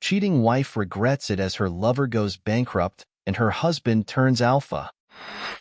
Cheating wife regrets it as her lover goes bankrupt and her husband turns alpha.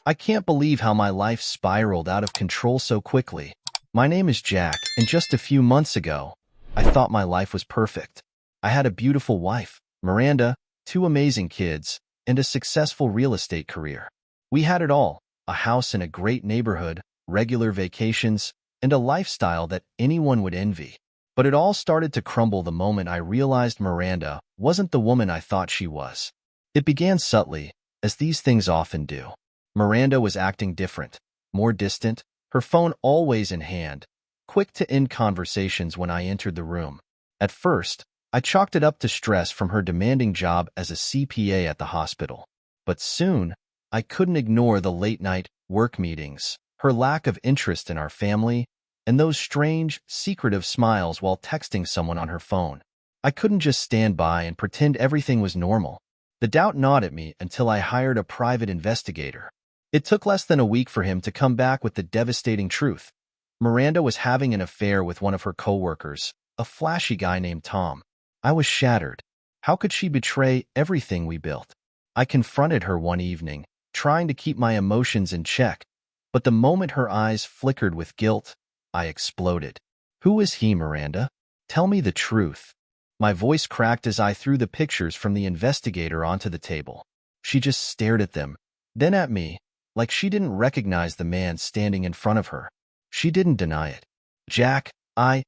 I can't believe how my life spiraled out of control so quickly. My name is Jack, and just a few months ago, I thought my life was perfect. I had a beautiful wife, Miranda, two amazing kids, and a successful real estate career. We had it all, a house in a great neighborhood, regular vacations, and a lifestyle that anyone would envy. But it all started to crumble the moment I realized Miranda wasn't the woman I thought she was. It began subtly, as these things often do. Miranda was acting different, more distant, her phone always in hand, quick to end conversations when I entered the room. At first, I chalked it up to stress from her demanding job as a CPA at the hospital. But soon, I couldn't ignore the late-night work meetings, her lack of interest in our family, and those strange, secretive smiles while texting someone on her phone. I couldn't just stand by and pretend everything was normal. The doubt gnawed at me until I hired a private investigator. It took less than a week for him to come back with the devastating truth. Miranda was having an affair with one of her coworkers, a flashy guy named Tom. I was shattered. How could she betray everything we built? I confronted her one evening, trying to keep my emotions in check, but the moment her eyes flickered with guilt, I exploded. Who is he, Miranda? Tell me the truth. My voice cracked as I threw the pictures from the investigator onto the table. She just stared at them, then at me, like she didn't recognize the man standing in front of her. She didn't deny it. Jack, I'm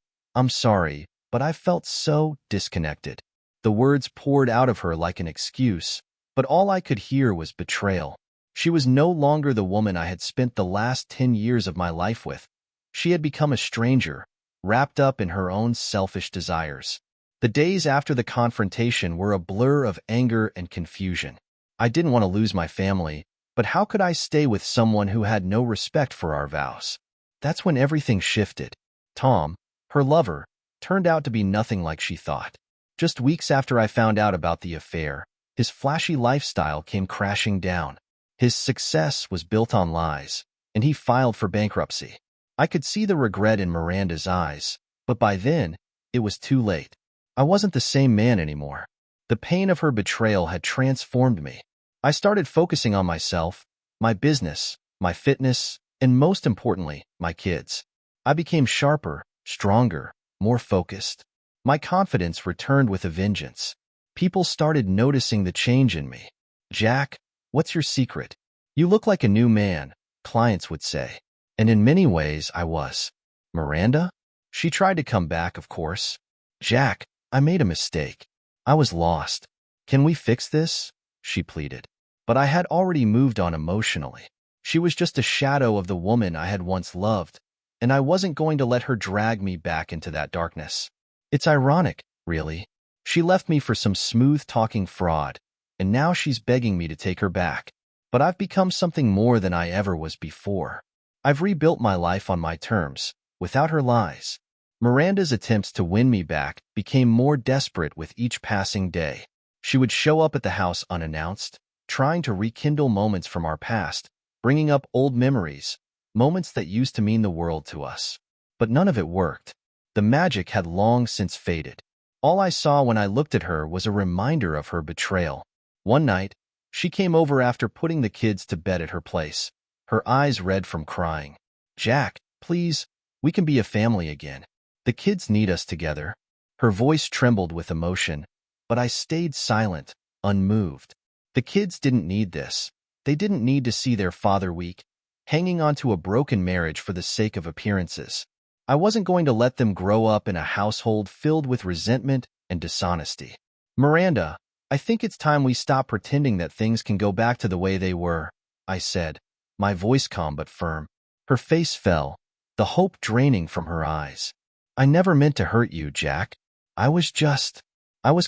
sorry, but I felt so disconnected. The words poured out of her like an excuse, but all I could hear was betrayal. She was no longer the woman I had spent the last 10 years of my life with. She had become a stranger, wrapped up in her own selfish desires. The days after the confrontation were a blur of anger and confusion. I didn't want to lose my family, but how could I stay with someone who had no respect for our vows? That's when everything shifted. Tom, her lover, turned out to be nothing like she thought. Just weeks after I found out about the affair, his flashy lifestyle came crashing down. His success was built on lies, and he filed for bankruptcy. I could see the regret in Miranda's eyes, but by then, it was too late. I wasn't the same man anymore. The pain of her betrayal had transformed me. I started focusing on myself, my business, my fitness, and most importantly, my kids. I became sharper, stronger, more focused. My confidence returned with a vengeance. People started noticing the change in me. Jack, what's your secret? You look like a new man, clients would say. And in many ways, I was. Miranda? She tried to come back, of course. Jack, I made a mistake. I was lost. Can we fix this? She pleaded. But I had already moved on emotionally. She was just a shadow of the woman I had once loved, and I wasn't going to let her drag me back into that darkness. It's ironic, really. She left me for some smooth-talking fraud, and now she's begging me to take her back. But I've become something more than I ever was before. I've rebuilt my life on my terms, without her lies. Miranda's attempts to win me back became more desperate with each passing day. She would show up at the house unannounced, trying to rekindle moments from our past, bringing up old memories, moments that used to mean the world to us. But none of it worked. The magic had long since faded. All I saw when I looked at her was a reminder of her betrayal. One night, she came over after putting the kids to bed at her place, her eyes red from crying. Jack, please, we can be a family again. The kids need us together. Her voice trembled with emotion, but I stayed silent, unmoved. The kids didn't need this. They didn't need to see their father weak, hanging on to a broken marriage for the sake of appearances. I wasn't going to let them grow up in a household filled with resentment and dishonesty. Miranda, I think it's time we stop pretending that things can go back to the way they were, I said, my voice calm but firm. Her face fell, the hope draining from her eyes. I never meant to hurt you, Jack. I was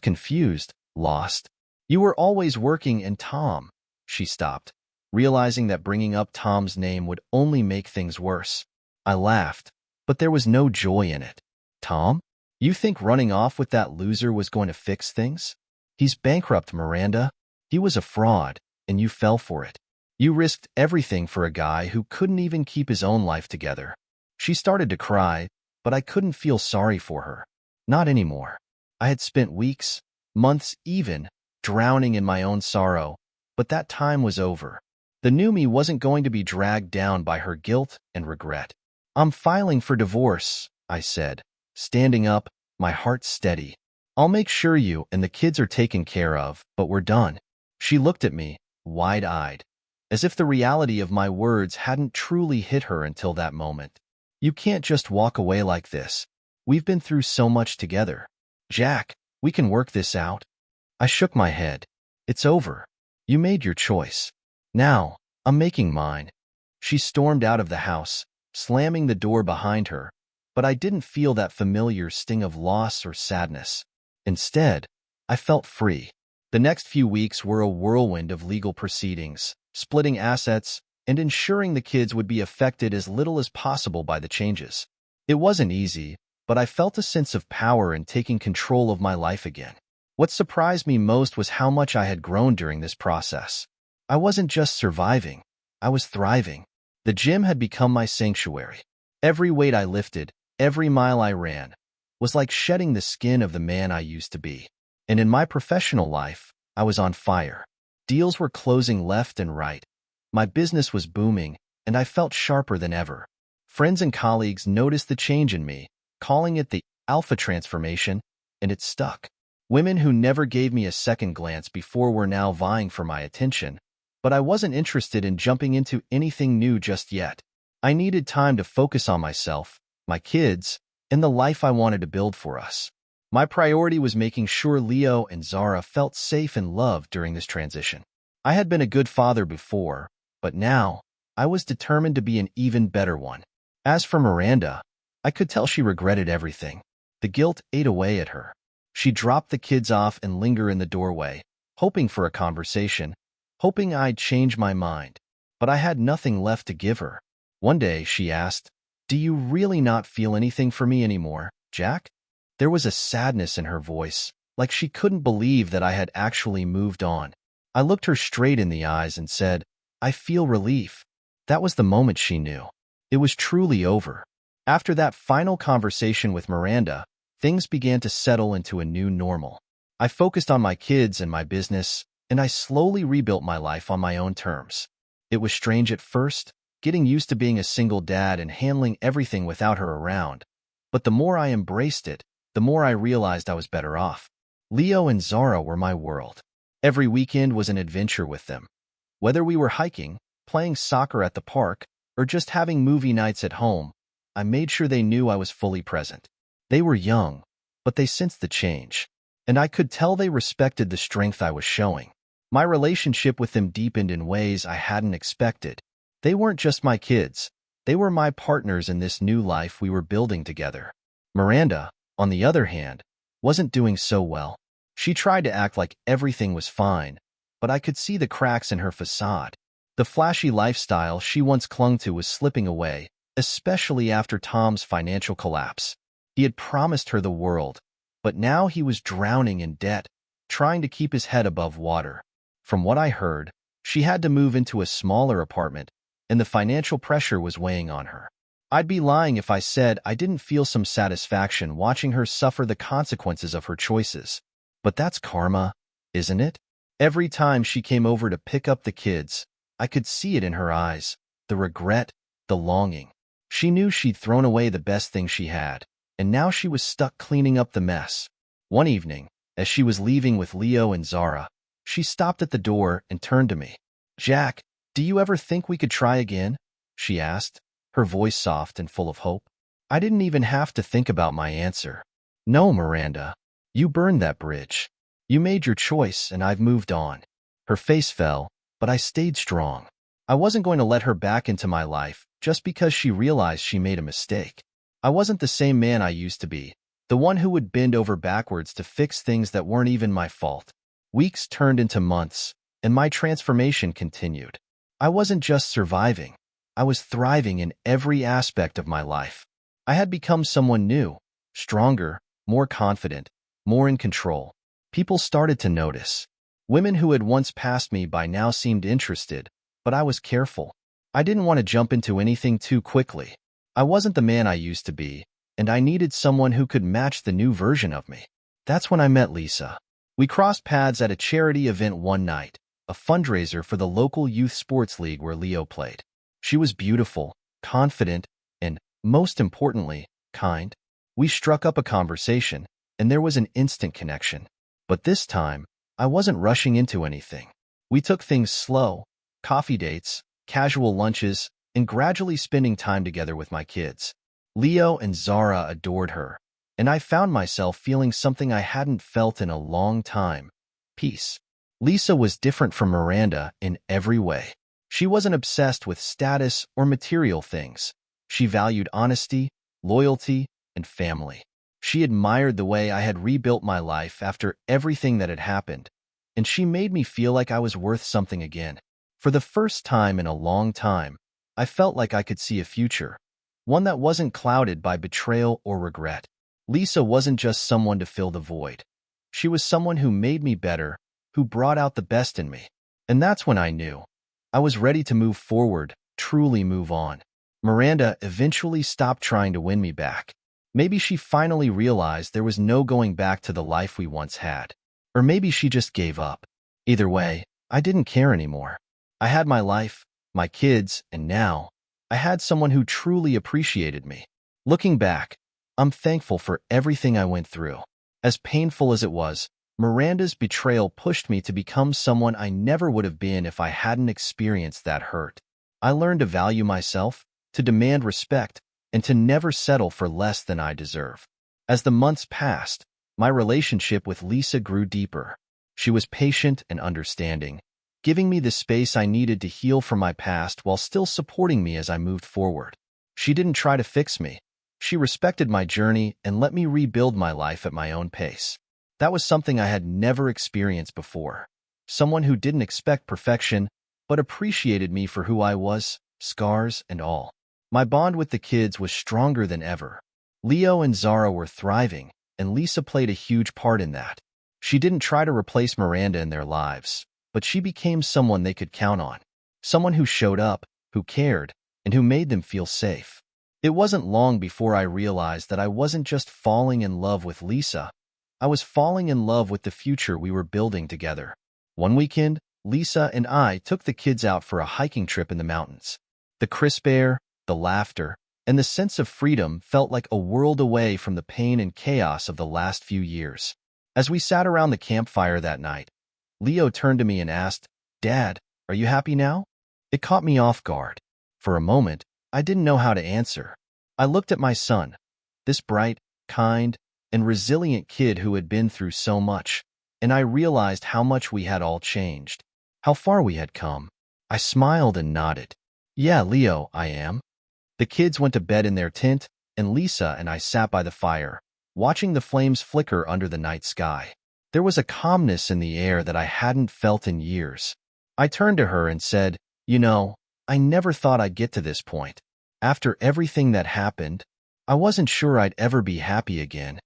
confused, lost. You were always working and Tom. She stopped, realizing that bringing up Tom's name would only make things worse. I laughed, but there was no joy in it. Tom? You think running off with that loser was going to fix things? He's bankrupt, Miranda. He was a fraud, and you fell for it. You risked everything for a guy who couldn't even keep his own life together. She started to cry, but I couldn't feel sorry for her. Not anymore. I had spent weeks, months even, drowning in my own sorrow, but that time was over. The new me wasn't going to be dragged down by her guilt and regret. "I'm filing for divorce," I said, standing up, my heart steady. "I'll make sure you and the kids are taken care of, but we're done." She looked at me, wide-eyed, as if the reality of my words hadn't truly hit her until that moment. "You can't just walk away like this. We've been through so much together. Jack, we can work this out." I shook my head. "It's over. You made your choice. Now, I'm making mine." She stormed out of the house, slamming the door behind her, but I didn't feel that familiar sting of loss or sadness. Instead, I felt free. The next few weeks were a whirlwind of legal proceedings, splitting assets, and ensuring the kids would be affected as little as possible by the changes. It wasn't easy, but I felt a sense of power in taking control of my life again. What surprised me most was how much I had grown during this process. I wasn't just surviving, I was thriving. The gym had become my sanctuary. Every weight I lifted, every mile I ran, was like shedding the skin of the man I used to be. And in my professional life, I was on fire. Deals were closing left and right. My business was booming, and I felt sharper than ever. Friends and colleagues noticed the change in me, calling it the alpha transformation, and it stuck. Women who never gave me a second glance before were now vying for my attention, but I wasn't interested in jumping into anything new just yet. I needed time to focus on myself, my kids, and the life I wanted to build for us. My priority was making sure Leo and Zara felt safe and loved during this transition. I had been a good father before, but now I was determined to be an even better one. As for Miranda, I could tell she regretted everything. The guilt ate away at her. She dropped the kids off and lingered in the doorway, hoping for a conversation, hoping I'd change my mind. But I had nothing left to give her. One day, she asked, "Do you really not feel anything for me anymore, Jack?" There was a sadness in her voice, like she couldn't believe that I had actually moved on. I looked her straight in the eyes and said, "I feel relief." That was the moment she knew. It was truly over. After that final conversation with Miranda, things began to settle into a new normal. I focused on my kids and my business, and I slowly rebuilt my life on my own terms. It was strange at first, getting used to being a single dad and handling everything without her around. But the more I embraced it, the more I realized I was better off. Leo and Zara were my world. Every weekend was an adventure with them. Whether we were hiking, playing soccer at the park, or just having movie nights at home, I made sure they knew I was fully present. They were young, but they sensed the change, and I could tell they respected the strength I was showing. My relationship with them deepened in ways I hadn't expected. They weren't just my kids. They were my partners in this new life we were building together. Miranda, on the other hand, wasn't doing so well. She tried to act like everything was fine, but I could see the cracks in her facade. The flashy lifestyle she once clung to was slipping away, especially after Tom's financial collapse. He had promised her the world, but now he was drowning in debt, trying to keep his head above water. From what I heard, she had to move into a smaller apartment, and the financial pressure was weighing on her. I'd be lying if I said I didn't feel some satisfaction watching her suffer the consequences of her choices. But that's karma, isn't it? Every time she came over to pick up the kids, I could see it in her eyes, the regret, the longing. She knew she'd thrown away the best thing she had, and now she was stuck cleaning up the mess. One evening, as she was leaving with Leo and Zara, she stopped at the door and turned to me. "Jack, do you ever think we could try again?" she asked, her voice soft and full of hope. I didn't even have to think about my answer. "No, Miranda. You burned that bridge. You made your choice, and I've moved on." Her face fell, but I stayed strong. I wasn't going to let her back into my life just because she realized she made a mistake. I wasn't the same man I used to be, the one who would bend over backwards to fix things that weren't even my fault. Weeks turned into months, and my transformation continued. I wasn't just surviving. I was thriving in every aspect of my life. I had become someone new, stronger, more confident, more in control. People started to notice. Women who had once passed me by now seemed interested, but I was careful. I didn't want to jump into anything too quickly. I wasn't the man I used to be, and I needed someone who could match the new version of me. That's when I met Lisa. We crossed paths at a charity event one night, a fundraiser for the local youth sports league where Leo played. She was beautiful, confident, and, most importantly, kind. We struck up a conversation, and there was an instant connection. But this time, I wasn't rushing into anything. We took things slow, coffee dates, casual lunches, and gradually spending time together with my kids. Leo and Zara adored her, and I found myself feeling something I hadn't felt in a long time: peace. Lisa was different from Miranda in every way. She wasn't obsessed with status or material things. She valued honesty, loyalty, and family. She admired the way I had rebuilt my life after everything that had happened, and she made me feel like I was worth something again. For the first time in a long time, I felt like I could see a future, one that wasn't clouded by betrayal or regret. Lisa wasn't just someone to fill the void. She was someone who made me better, who brought out the best in me. And that's when I knew I was ready to move forward, truly move on. Miranda eventually stopped trying to win me back. Maybe she finally realized there was no going back to the life we once had. Or maybe she just gave up. Either way, I didn't care anymore. I had my life, my kids, and now I had someone who truly appreciated me. Looking back, I'm thankful for everything I went through. As painful as it was, Miranda's betrayal pushed me to become someone I never would have been if I hadn't experienced that hurt. I learned to value myself, to demand respect, and to never settle for less than I deserve. As the months passed, my relationship with Lisa grew deeper. She was patient and understanding, giving me the space I needed to heal from my past while still supporting me as I moved forward. She didn't try to fix me. She respected my journey and let me rebuild my life at my own pace. That was something I had never experienced before. Someone who didn't expect perfection, but appreciated me for who I was, scars and all. My bond with the kids was stronger than ever. Leo and Zara were thriving, and Lisa played a huge part in that. She didn't try to replace Miranda in their lives, but she became someone they could count on. Someone who showed up, who cared, and who made them feel safe. It wasn't long before I realized that I wasn't just falling in love with Lisa. I was falling in love with the future we were building together. One weekend, Lisa and I took the kids out for a hiking trip in the mountains. The crisp air, the laughter, and the sense of freedom felt like a world away from the pain and chaos of the last few years. As we sat around the campfire that night, Leo turned to me and asked, "Dad, are you happy now?" It caught me off guard. For a moment, I didn't know how to answer. I looked at my son, this bright, kind, and resilient kid who had been through so much, and I realized how much we had all changed, how far we had come. I smiled and nodded. "Yeah, Leo, I am." The kids went to bed in their tent, and Lisa and I sat by the fire, watching the flames flicker under the night sky. There was a calmness in the air that I hadn't felt in years. I turned to her and said, "You know, I never thought I'd get to this point. After everything that happened, I wasn't sure I'd ever be happy again."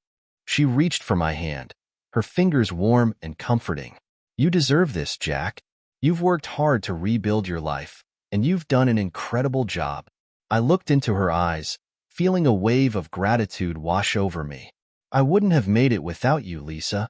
She reached for my hand, her fingers warm and comforting. "You deserve this, Jack. You've worked hard to rebuild your life, and you've done an incredible job." I looked into her eyes, feeling a wave of gratitude wash over me. "I wouldn't have made it without you, Lisa."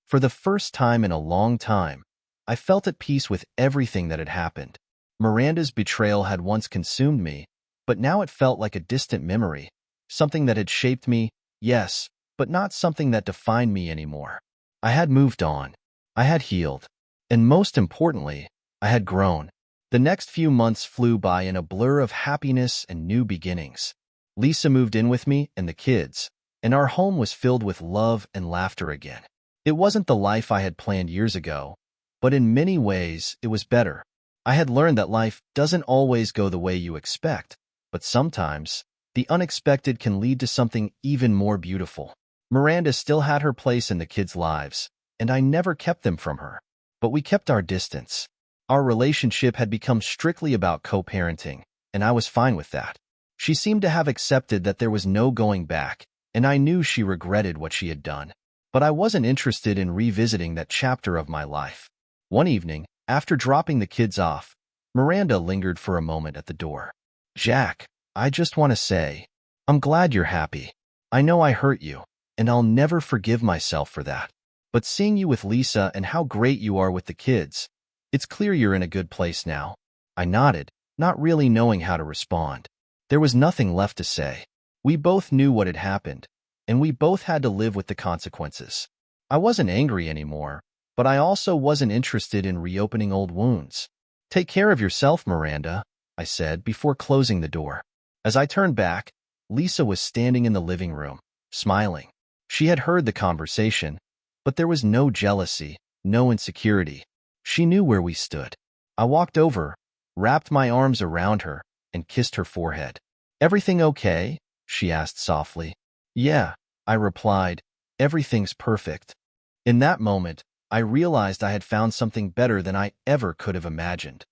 For the first time in a long time, I felt at peace with everything that had happened. Miranda's betrayal had once consumed me, but now it felt like a distant memory, something that had shaped me, yes, but not something that defined me anymore. I had moved on. I had healed. And most importantly, I had grown. The next few months flew by in a blur of happiness and new beginnings. Lisa moved in with me and the kids, and our home was filled with love and laughter again. It wasn't the life I had planned years ago, but in many ways it was better. I had learned that life doesn't always go the way you expect, but sometimes the unexpected can lead to something even more beautiful. Miranda still had her place in the kids' lives, and I never kept them from her. But we kept our distance. Our relationship had become strictly about co-parenting, and I was fine with that. She seemed to have accepted that there was no going back, and I knew she regretted what she had done. But I wasn't interested in revisiting that chapter of my life. One evening, after dropping the kids off, Miranda lingered for a moment at the door. "Jack, I just want to say, I'm glad you're happy. I know I hurt you, and I'll never forgive myself for that. But seeing you with Lisa and how great you are with the kids, it's clear you're in a good place now." I nodded, not really knowing how to respond. There was nothing left to say. We both knew what had happened, and we both had to live with the consequences. I wasn't angry anymore, but I also wasn't interested in reopening old wounds. "Take care of yourself, Miranda," I said before closing the door. As I turned back, Lisa was standing in the living room, smiling. She had heard the conversation, but there was no jealousy, no insecurity. She knew where we stood. I walked over, wrapped my arms around her, and kissed her forehead. "Everything okay?" she asked softly. "Yeah," I replied. "Everything's perfect." In that moment, I realized I had found something better than I ever could have imagined.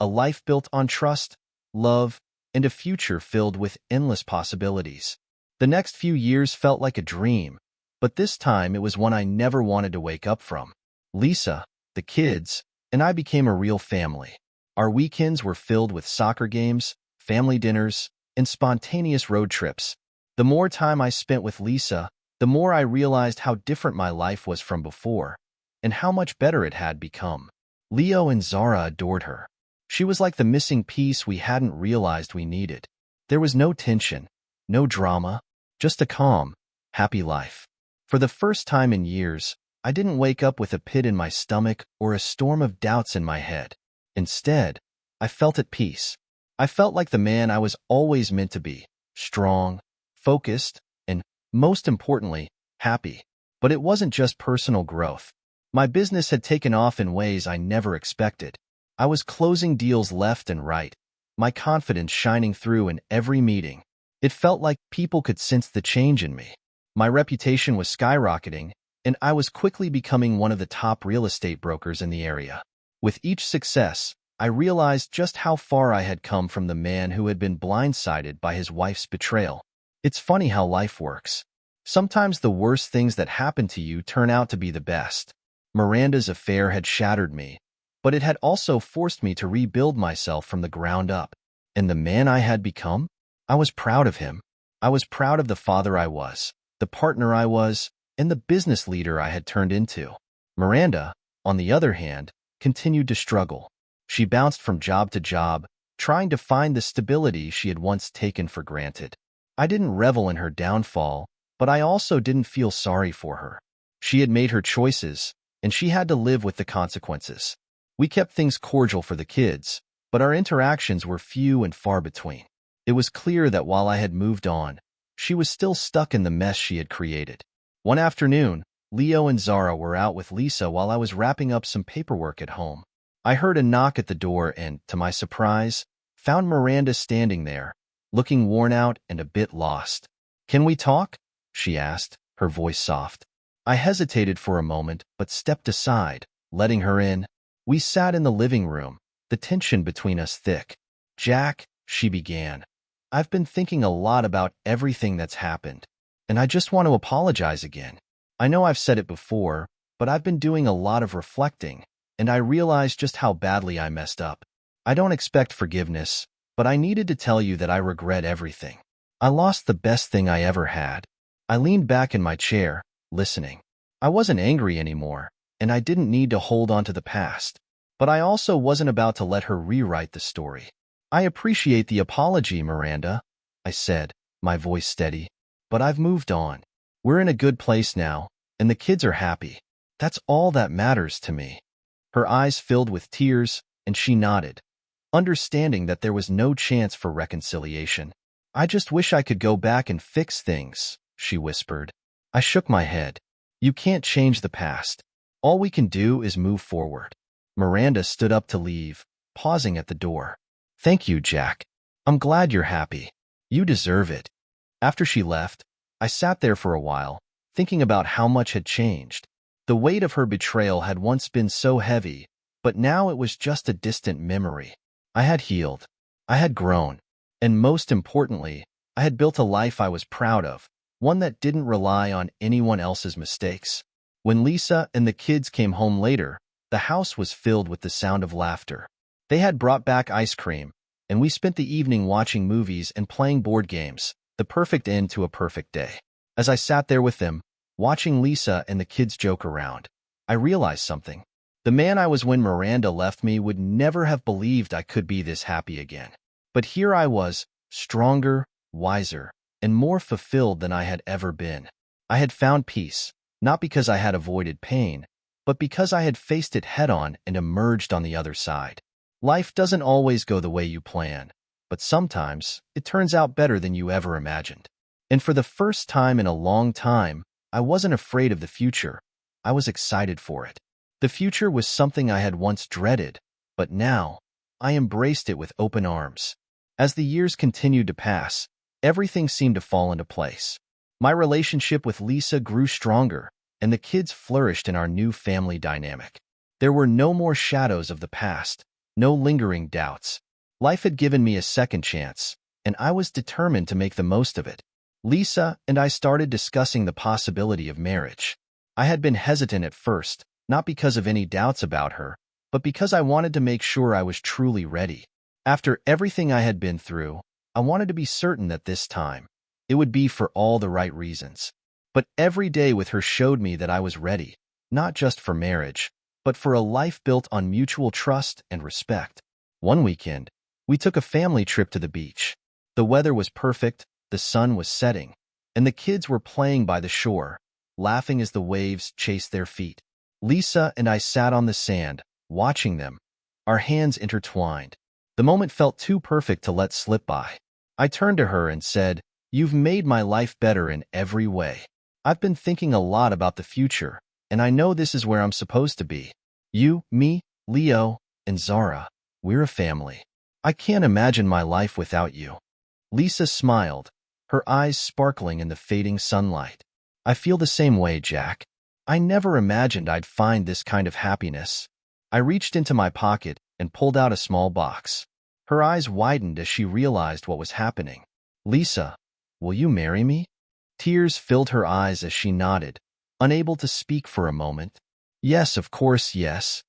A life built on trust, love, and a future filled with endless possibilities. The next few years felt like a dream, but this time it was one I never wanted to wake up from. Lisa, the kids, and I became a real family. Our weekends were filled with soccer games, family dinners, and spontaneous road trips. The more time I spent with Lisa, the more I realized how different my life was from before, and how much better it had become. Leo and Zara adored her. She was like the missing piece we hadn't realized we needed. There was no tension, no drama, just a calm, happy life. For the first time in years, I didn't wake up with a pit in my stomach or a storm of doubts in my head. Instead, I felt at peace. I felt like the man I was always meant to be, strong, focused, and, most importantly, happy. But it wasn't just personal growth. My business had taken off in ways I never expected. I was closing deals left and right, my confidence shining through in every meeting. It felt like people could sense the change in me. My reputation was skyrocketing, and I was quickly becoming one of the top real estate brokers in the area. With each success, I realized just how far I had come from the man who had been blindsided by his wife's betrayal. It's funny how life works. Sometimes the worst things that happen to you turn out to be the best. Miranda's affair had shattered me, but it had also forced me to rebuild myself from the ground up. And the man I had become? I was proud of him. I was proud of the father I was, the partner I was, and the business leader I had turned into. Miranda, on the other hand, continued to struggle. She bounced from job to job, trying to find the stability she had once taken for granted. I didn't revel in her downfall, but I also didn't feel sorry for her. She had made her choices, and she had to live with the consequences. We kept things cordial for the kids, but our interactions were few and far between. It was clear that while I had moved on, she was still stuck in the mess she had created. One afternoon, Leo and Zara were out with Lisa while I was wrapping up some paperwork at home. I heard a knock at the door and, to my surprise, found Miranda standing there, looking worn out and a bit lost. "Can we talk?" she asked, her voice soft. I hesitated for a moment, but stepped aside, letting her in. We sat in the living room, the tension between us thick. "Jack," she began, "I've been thinking a lot about everything that's happened, and I just want to apologize again. I know I've said it before, but I've been doing a lot of reflecting, and I realized just how badly I messed up. I don't expect forgiveness, but I needed to tell you that I regret everything. I lost the best thing I ever had." I leaned back in my chair, listening. I wasn't angry anymore, and I didn't need to hold on to the past, but I also wasn't about to let her rewrite the story. "I appreciate the apology, Miranda," I said, my voice steady, "but I've moved on. We're in a good place now, and the kids are happy. That's all that matters to me." Her eyes filled with tears, and she nodded, understanding that there was no chance for reconciliation. "I just wish I could go back and fix things," she whispered. I shook my head. "You can't change the past. All we can do is move forward." Miranda stood up to leave, pausing at the door. "Thank you, Jack. I'm glad you're happy. You deserve it." After she left, I sat there for a while, thinking about how much had changed. The weight of her betrayal had once been so heavy, but now it was just a distant memory. I had healed. I had grown. And most importantly, I had built a life I was proud of, one that didn't rely on anyone else's mistakes. When Lisa and the kids came home later, the house was filled with the sound of laughter. They had brought back ice cream, and we spent the evening watching movies and playing board games, the perfect end to a perfect day. As I sat there with them, Watching Lisa and the kids joke around, I realized something. The man I was when Miranda left me would never have believed I could be this happy again. But here I was, stronger, wiser, and more fulfilled than I had ever been. I had found peace, not because I had avoided pain, but because I had faced it head-on and emerged on the other side. Life doesn't always go the way you plan, but sometimes it turns out better than you ever imagined. And for the first time in a long time, I wasn't afraid of the future. I was excited for it. The future was something I had once dreaded, but now I embraced it with open arms. As the years continued to pass, everything seemed to fall into place. My relationship with Lisa grew stronger, and the kids flourished in our new family dynamic. There were no more shadows of the past, no lingering doubts. Life had given me a second chance, and I was determined to make the most of it. Lisa and I started discussing the possibility of marriage. I had been hesitant at first, not because of any doubts about her, but because I wanted to make sure I was truly ready. After everything I had been through, I wanted to be certain that this time, it would be for all the right reasons. But every day with her showed me that I was ready, not just for marriage, but for a life built on mutual trust and respect. One weekend, we took a family trip to the beach. The weather was perfect, the sun was setting, and the kids were playing by the shore, laughing as the waves chased their feet. Lisa and I sat on the sand, watching them, our hands intertwined. The moment felt too perfect to let slip by. I turned to her and said, "You've made my life better in every way. I've been thinking a lot about the future, and I know this is where I'm supposed to be. You, me, Leo, and Zara, we're a family. I can't imagine my life without you." Lisa smiled, her eyes sparkling in the fading sunlight. "I feel the same way, Jack. I never imagined I'd find this kind of happiness." I reached into my pocket and pulled out a small box. Her eyes widened as she realized what was happening. "Lisa, will you marry me?" Tears filled her eyes as she nodded, unable to speak for a moment. "Yes, of course, yes."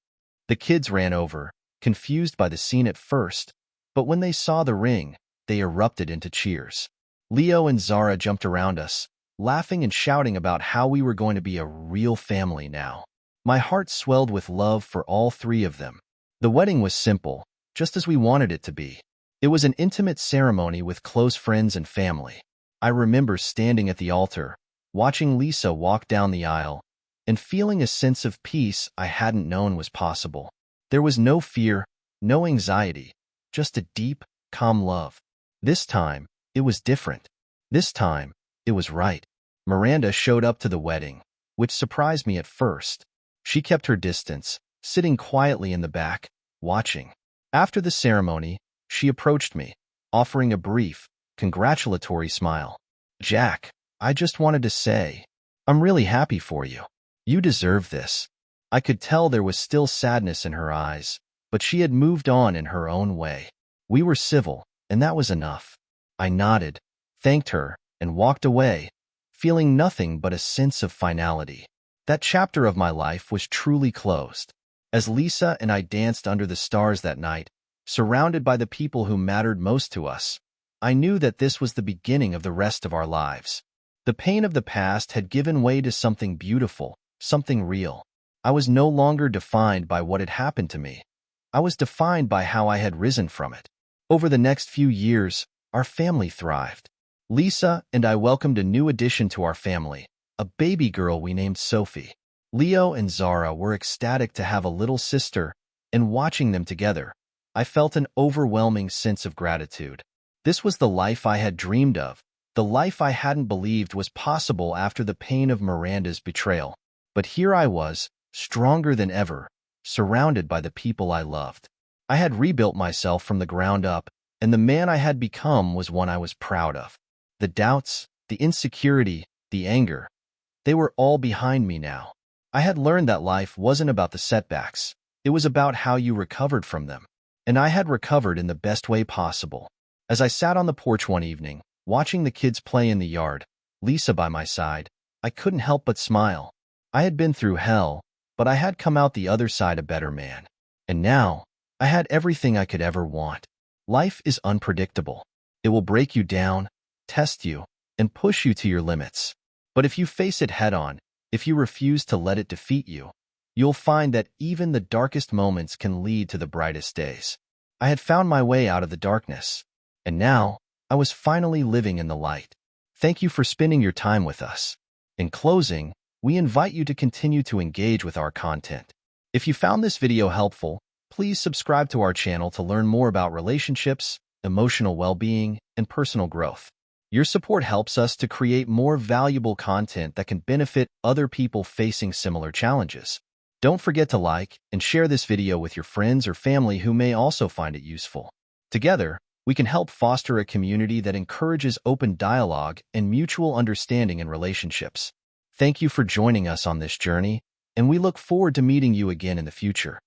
The kids ran over, confused by the scene at first, but when they saw the ring, they erupted into cheers. Leo and Zara jumped around us, laughing and shouting about how we were going to be a real family now. My heart swelled with love for all three of them. The wedding was simple, just as we wanted it to be. It was an intimate ceremony with close friends and family. I remember standing at the altar, watching Lisa walk down the aisle, and feeling a sense of peace I hadn't known was possible. There was no fear, no anxiety, just a deep, calm love. This time, it was different. This time, it was right. Miranda showed up to the wedding, which surprised me at first. She kept her distance, sitting quietly in the back, watching. After the ceremony, she approached me, offering a brief, congratulatory smile. "Jack, I just wanted to say, I'm really happy for you. You deserve this." I could tell there was still sadness in her eyes, but she had moved on in her own way. We were civil, and that was enough. I nodded, thanked her, and walked away, feeling nothing but a sense of finality. That chapter of my life was truly closed. As Lisa and I danced under the stars that night, surrounded by the people who mattered most to us, I knew that this was the beginning of the rest of our lives. The pain of the past had given way to something beautiful, something real. I was no longer defined by what had happened to me. I was defined by how I had risen from it. Over the next few years, our family thrived. Lisa and I welcomed a new addition to our family, a baby girl we named Sophie. Leo and Zara were ecstatic to have a little sister, and watching them together, I felt an overwhelming sense of gratitude. This was the life I had dreamed of, the life I hadn't believed was possible after the pain of Miranda's betrayal. But here I was, stronger than ever, surrounded by the people I loved. I had rebuilt myself from the ground up, and the man I had become was one I was proud of. The doubts, the insecurity, the anger, they were all behind me now. I had learned that life wasn't about the setbacks. It was about how you recovered from them. And I had recovered in the best way possible. As I sat on the porch one evening, watching the kids play in the yard, Lisa by my side, I couldn't help but smile. I had been through hell, but I had come out the other side a better man. And now, I had everything I could ever want. Life is unpredictable. It will break you down, test you, and push you to your limits. But if you face it head-on, if you refuse to let it defeat you, you'll find that even the darkest moments can lead to the brightest days. I had found my way out of the darkness, and now I was finally living in the light. Thank you for spending your time with us. In closing, we invite you to continue to engage with our content. If you found this video helpful, please subscribe to our channel to learn more about relationships, emotional well-being, and personal growth. Your support helps us to create more valuable content that can benefit other people facing similar challenges. Don't forget to like and share this video with your friends or family who may also find it useful. Together, we can help foster a community that encourages open dialogue and mutual understanding in relationships. Thank you for joining us on this journey, and we look forward to meeting you again in the future.